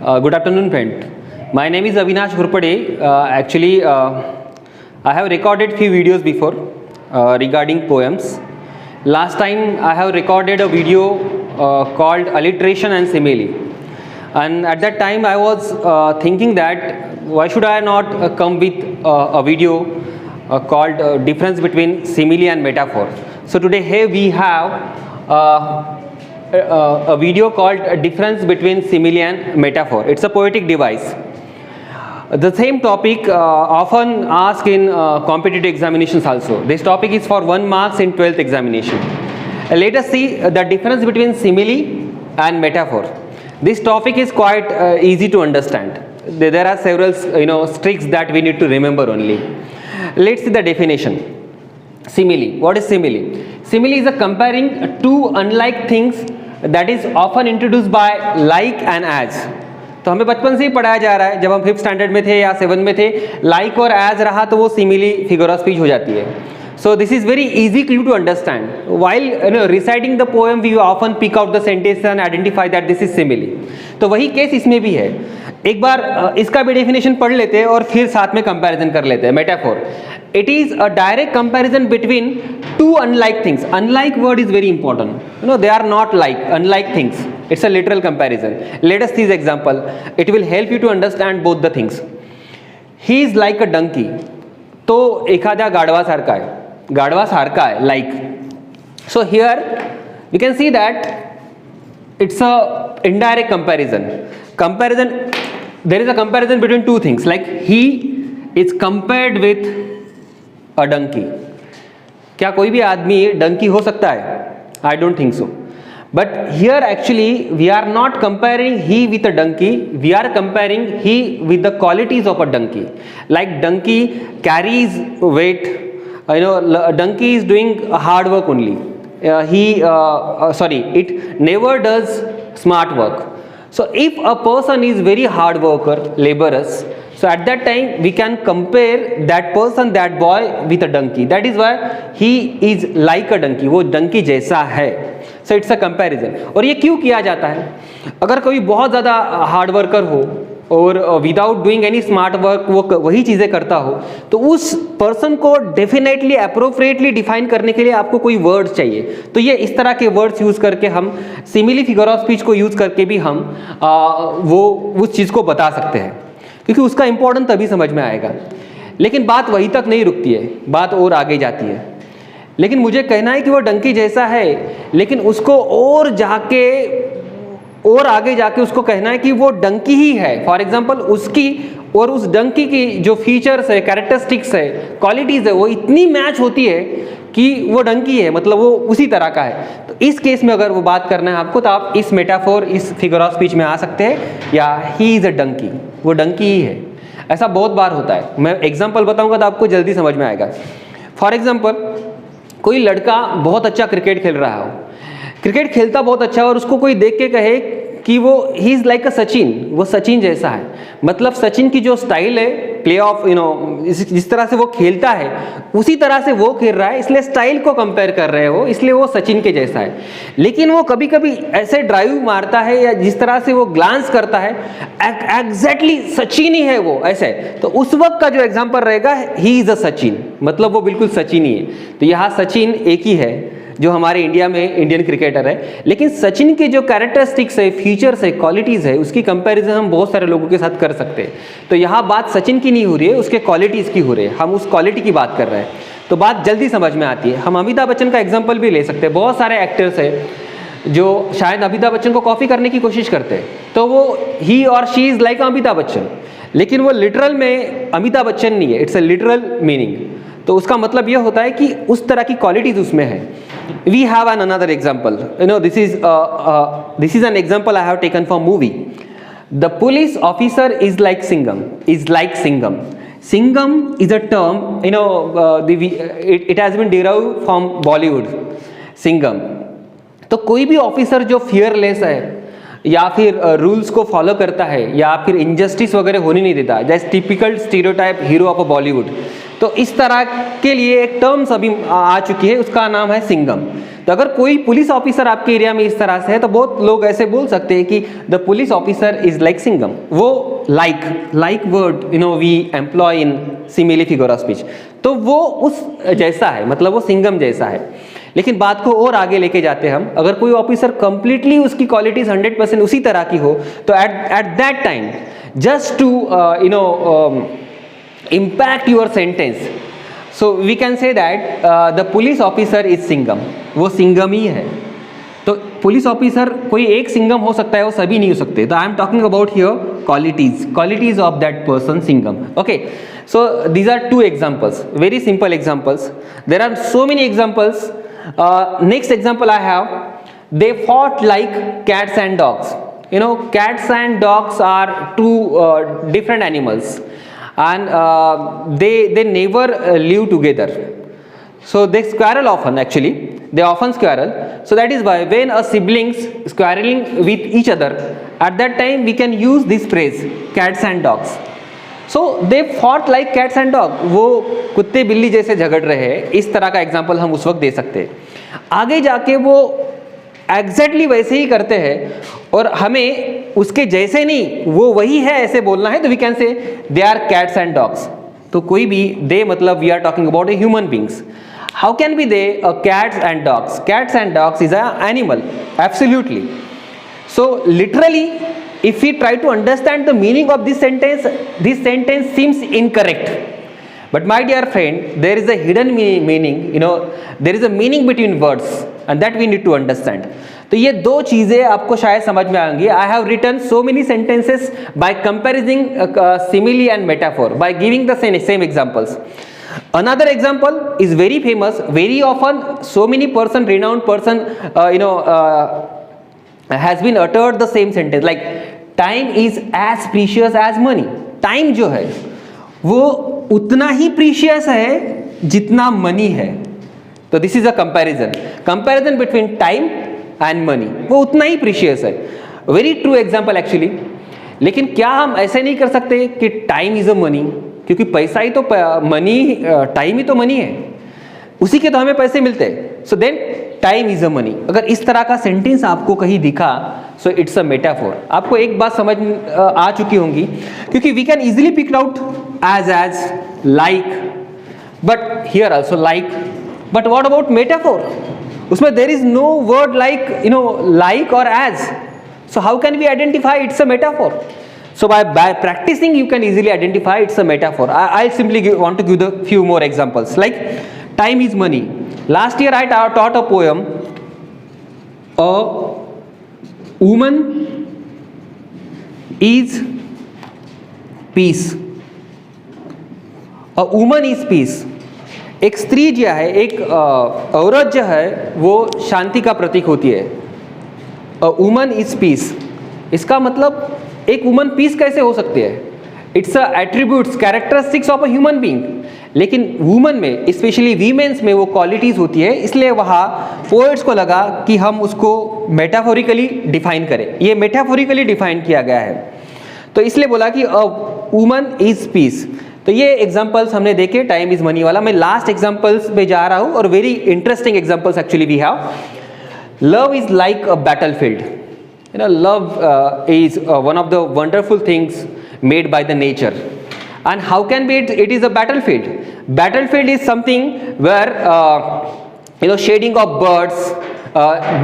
Good afternoon, friend. My name is Avinash Ghurpade. I have recorded few videos before regarding poems. Last time I have recorded a video called Alliteration and Simile. And at that time I was thinking that why should I not come with a video called Difference Between Simile and Metaphor. So today here we have a video called Difference Between Simile and Metaphor. It's a poetic device. The same topic often asked in competitive examinations also. This topic is for 1 mark in 12th examination. Let us see the difference between simile and metaphor. This topic is quite easy to understand. There are several tricks that we need to remember only. Let's see the definition. Simile. What is simile? Simile is a comparing two unlike things that is often introduced by like and as. तो हमें बचपन से ही पढ़ाया जा रहा है, जब हम 5th स्टैंडर्ड में थे या 7 में थे, लाइक और एज रहा तो वो सिमिली फिगर ऑफ स्पीच हो जाती है. So this is very easy clue to understand. While reciting the poem, we often pick out the sentence and identify that this is simile. तो वही केस इसमें भी है. एक बार इसका भी डेफिनेशन पढ़ लेते हैं और फिर साथ में कंपैरिजन कर लेते हैं. Metaphor. It is a direct comparison between two unlike things. Unlike word is very important. They are not like, unlike things. It's a literal comparison. Let us see this example. It will help you to understand both the things. He is like a donkey. तो एखाद्या गाढवासारखा आहे. गाढवासारखा आहे, like. So here we can see that it's a indirect comparison. There is a comparison between two things. Like he is compared with a donkey. क्या कोई भी आदमी डंकी हो सकता है? I don't think so. But here actually we are not comparing he with a donkey. We are comparing he with the qualities of a donkey. Like donkey carries weight. Donkey is doing hard work only. It never does smart work. So if a person is very hard worker, laborious, so at that time we can compare that person, that boy with a donkey. That is why he is like a donkey. वो donkey जैसा है. So it's a comparison. और ये क्यों किया जाता है? अगर कोई बहुत ज़्यादा हार्ड वर्कर हो और without doing any smart work वो वही चीज़ें करता हो, तो उस पर्सन को डेफिनेटली अप्रोप्रिएटली डिफाइन करने के लिए आपको कोई वर्ड्स चाहिए. तो ये इस तरह के वर्ड्स यूज़ करके हम सिमिली फिगर ऑफ स्पीच को यूज़ करके भी हम वो उस चीज़ को बता सकते हैं, क्योंकि उसका इंपॉर्टेंट तभी समझ में आएगा. लेकिन बात वहीं तक नहीं रुकती है, बात और आगे जाती है. लेकिन मुझे कहना है कि वो डंकी जैसा है, लेकिन उसको और आगे जाके उसको कहना है कि वो डंकी ही है. फॉर एग्जाम्पल उसकी और उस डंकी की जो फीचर्स है, कैरेक्टरिस्टिक्स है, क्वालिटीज़ है, वो इतनी मैच होती है कि वो डंकी है, मतलब वो उसी तरह का है. तो इस केस में अगर वो बात करना है आपको, तो आप इस मेटाफोर, इस फिगर ऑफ स्पीच में आ सकते हैं, या ही इज़ अ डंकी, वो डंकी ही है. ऐसा बहुत बार होता है. मैं एग्जाम्पल बताऊँगा तो आपको जल्दी समझ में आएगा. फॉर एग्जाम्पल कोई लड़का बहुत अच्छा क्रिकेट खेल रहा हो, क्रिकेट खेलता बहुत अच्छा है, और उसको कोई देख के कहे कि वो ही इज़ लाइक अ सचिन, वो सचिन जैसा है. मतलब सचिन की जो स्टाइल है प्ले ऑफ, जिस तरह से वो खेलता है उसी तरह से वो खेल रहा है, इसलिए स्टाइल को कंपेयर कर रहे हो, इसलिए वो सचिन के जैसा है. लेकिन वो कभी कभी ऐसे ड्राइव मारता है या जिस तरह से वो ग्लांस करता है एग्जैक्टली सचिन ही है वो ऐसे. तो उस वक्त का जो एग्जाम्पल रहेगा ही इज़ अ सचिन, मतलब वो बिल्कुल सचिन ही है. तो यहाँ सचिन एक ही है जो हमारे इंडिया में इंडियन क्रिकेटर है, लेकिन सचिन के जो कैरेक्टरिस्टिक्स है, फीचर्स है, क्वालिटीज़ है, उसकी कंपैरिजन हम बहुत सारे लोगों के साथ कर सकते हैं. तो यहाँ बात सचिन की नहीं हो रही है, उसके क्वालिटीज़ की हो रही है. हम उस क्वालिटी की बात कर रहे हैं, तो बात जल्दी समझ में आती है. हम अमिताभ बच्चन का एग्जाम्पल भी ले सकते हैं. बहुत सारे एक्टर्स हैं जो शायद अमिताभ बच्चन को कॉपी करने की कोशिश करते हैं, तो वो ही और she is like Amitabh Bachchan, लेकिन वो लिटरल में अमिताभ बच्चन नहीं है. It's a literal meaning. तो उसका मतलब ये होता है कि उस तरह की क्वालिटीज उसमें है. We have another example. This is an example I have taken from movie. The police officer is like Singham. Singham is a term. It has been derived from Bollywood. Singham. तो कोई भी officer जो fearless है, या फिर rules को follow करता है, या फिर इनजस्टिस वगैरह होने नहीं देता, जैसे typical stereotype hero of a Bollywood, तो इस तरह के लिए एक टर्म्स अभी आ चुकी है, उसका नाम है सिंघम। तो अगर कोई पुलिस ऑफिसर आपके एरिया में इस तरह से है तो बहुत लोग ऐसे बोल सकते हैं कि the police officer is like Singham. वो like word we employ in simile figure of speech, तो वो उस जैसा है, मतलब वो सिंघम जैसा है। लेकिन बात को और आगे लेके जाते हैं हम, अगर कोई ऑफिसर कंप्लीटली उसकी क्वालिटीज 100% उसी तरह की हो, तो at that time just to impact your sentence, so we can say that the police officer is Singham, वो सिंघम ही है। तो पुलिस ऑफिसर कोई एक सिंघम हो सकता है, वो सभी नहीं हो सकते। तो I am talking about here qualities of that person Singham. Okay, so these are two examples, very simple examples, there are so many examples. Next example I have, they fought like cats and dogs. Cats and dogs are two different animals, and they never live together, so they quarrel often. Actually, they often quarrel. So that is why when a siblings quarreling with each other, at that time we can use this phrase cats and dogs. So they fought like cats and dog, वो कुत्ते बिल्ली जैसे झगड़ रहे हैं, इस तरह का एग्जाम्पल हम उस वक्त दे सकते हैं। आगे जाके वो एग्जैक्टली वैसे ही करते हैं और हमें उसके जैसे नहीं, वो वही है ऐसे बोलना है, तो we can say they are cats and dogs. तो कोई भी दे मतलब we are talking about a human beings. How can be they cats and dogs? Cats and dogs is a animal, absolutely. So literally if we try to understand the meaning of this sentence seems incorrect. But my dear friend, there is a hidden meaning, there is a meaning between words, and that we need to understand. तो ये दो चीजें आपको शायद समझ में आएंगी। I have written so many sentences by comparing simile and metaphor, by giving the same examples. Another example is very famous, very often so many renowned person, has been uttered the same sentence, like time is as precious as money. Time जो है वो उतना ही precious है जितना money है। तो this is a comparison between time and money, वो उतना ही प्रीशियस है। Very true example actually. लेकिन क्या हम ऐसे नहीं कर सकते कि टाइम इज अ मनी, क्योंकि पैसा ही तो मनी, टाइम ही तो मनी है, उसी के तो हमें पैसे मिलते हैं। So then time is a money. अगर इस तरह का सेंटेंस आपको कहीं दिखा, सो इट्स अ मेटाफोर। आपको एक बात समझ आ चुकी होंगी, क्योंकि we can easily pick out as like, but here also like, but what about metaphor? उसमें there is no word like like और as, so how can we identify it's a metaphor? So by practicing you can easily identify it's a metaphor. I simply want to give the few more examples, like time is money. Last year I taught a poem, a woman is peace. A woman is peace. एक स्त्री जो है, एक औरत जो है, वो शांति का प्रतीक होती है। A woman is peace, इसका मतलब एक वुमन पीस कैसे हो सकती है? It's a attributes, characteristics of a human being. लेकिन वुमन में, स्पेशली वीमेंस में वो क्वालिटीज होती है, इसलिए वहाँ पोएट्स को लगा कि हम उसको मेटाफोरिकली डिफाइन करें। ये मेटाफोरिकली डिफाइन किया गया है, तो इसलिए बोला कि अ वुमन इज पीस। तो ये एग्जांपल्स हमने देखे टाइम इज मनी वाला। मैं लास्ट एग्जांपल्स पे जा रहा हूँ, और very interesting examples actually we have. Love is like a battlefield. Love is one of the wonderful things made by the nature. And how can be it is a battlefield? Battlefield is something where shedding of birds,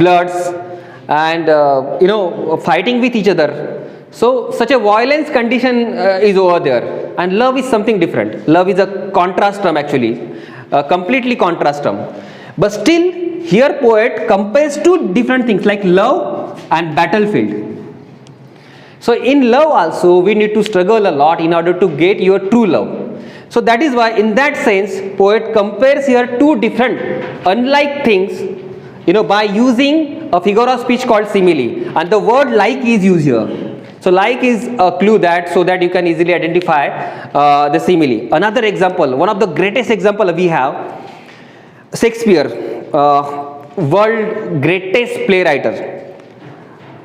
bloods, and fighting with each other. So such a violence condition is over there. And love is something different. Love is a contrast term actually, a completely contrast term. But still, here poet compares two different things like love and battlefield. So in love also we need to struggle a lot in order to get your true love. So that is why in that sense poet compares here two different unlike things, by using a figure of speech called simile, and the word like is used here. So like is a clue that, so that you can easily identify the simile. Another example, one of the greatest example we have, Shakespeare, world greatest playwriter.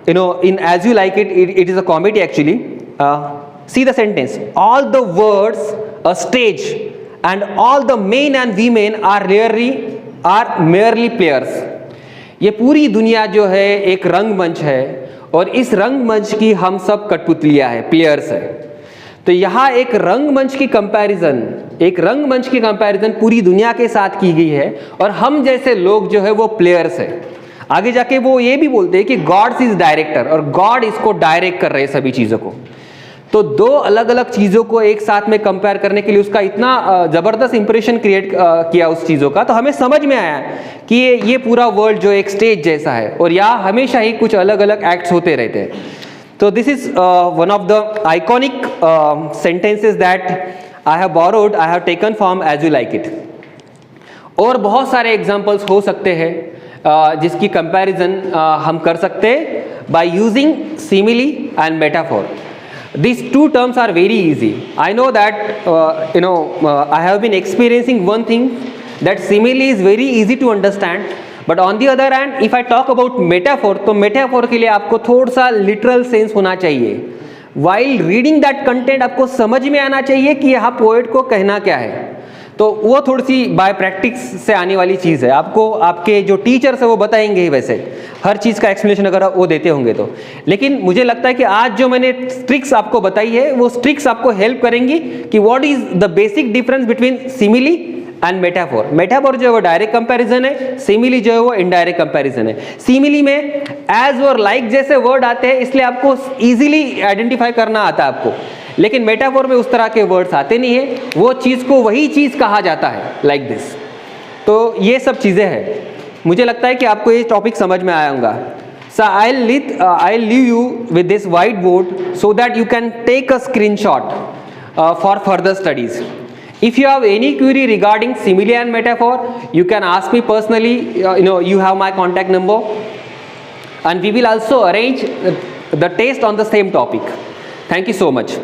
In As You Like It, it is a comedy actually. See the sentence, all the words a stage and all the men and women are merely players. ये पूरी दुनिया जो है एक रंगमंच है और इस रंगमंच की हम सब कठपुतलियां हैं, प्लेयर्स है. तो यहाँ एक रंगमंच की कंपैरिजन पूरी दुनिया के साथ की गई है और हम जैसे लोग जो है वो प्लेयर्स है. आगे जाके वो ये भी बोलते हैं कि गॉड इज डायरेक्टर और गॉड इसको डायरेक्ट कर रहे हैं सभी चीज़ों को. तो दो अलग अलग चीज़ों को एक साथ में कंपेयर करने के लिए उसका इतना ज़बरदस्त इंप्रेशन क्रिएट किया उस चीज़ों का, तो हमें समझ में आया कि ये पूरा वर्ल्ड जो एक स्टेज जैसा है और यहाँ हमेशा ही कुछ अलग अलग एक्ट्स होते रहते हैं. तो this is one of the iconic sentences that I have borrowed, I have taken from as you like it. और बहुत सारे एग्जाम्पल्स हो सकते हैं जिसकी कंपैरिजन हम कर सकते हैं by using simile and metaphor. These two terms are very easy. I know that I have been experiencing one thing, that simile is very easy to understand, but on the other hand if I talk about metaphor, तो metaphor के लिए आपको थोड़ा सा literal sense होना चाहिए. While reading that content आपको समझ में आना चाहिए कि यहाँ पोएट को कहना क्या है. तो वो थोड़ी सी बाय प्रैक्टिस से आने वाली चीज़ है. आपको आपके जो टीचर्स है वो बताएंगे ही, वैसे हर चीज़ का एक्सप्लेनेशन अगर वो देते होंगे तो. लेकिन मुझे लगता है कि आज जो मैंने ट्रिक्स आपको बताई है वो ट्रिक्स आपको हेल्प करेंगी कि what is the basic difference between simile and metaphor. Metaphor जो है वो डायरेक्ट कंपैरिजन है, सिमिली जो है वो इनडायरेक्ट कंपैरिजन है. सिमिली में एज और लाइक जैसे वर्ड आते हैं इसलिए आपको इजीली आइडेंटिफाई करना आता है आपको, लेकिन मेटाफोर में उस तरह के वर्ड्स आते नहीं है. वो चीज़ को वही चीज़ कहा जाता है, लाइक दिस. तो ये सब चीज़ें हैं. मुझे लगता है कि आपको ये टॉपिक समझ में आया होगा. So I leave you with this white board so that you can take a screenshot for further studies. If you have any query regarding simile and metaphor, you can ask me personally. You have my contact number, and we will also arrange the test on the same topic. Thank you so much.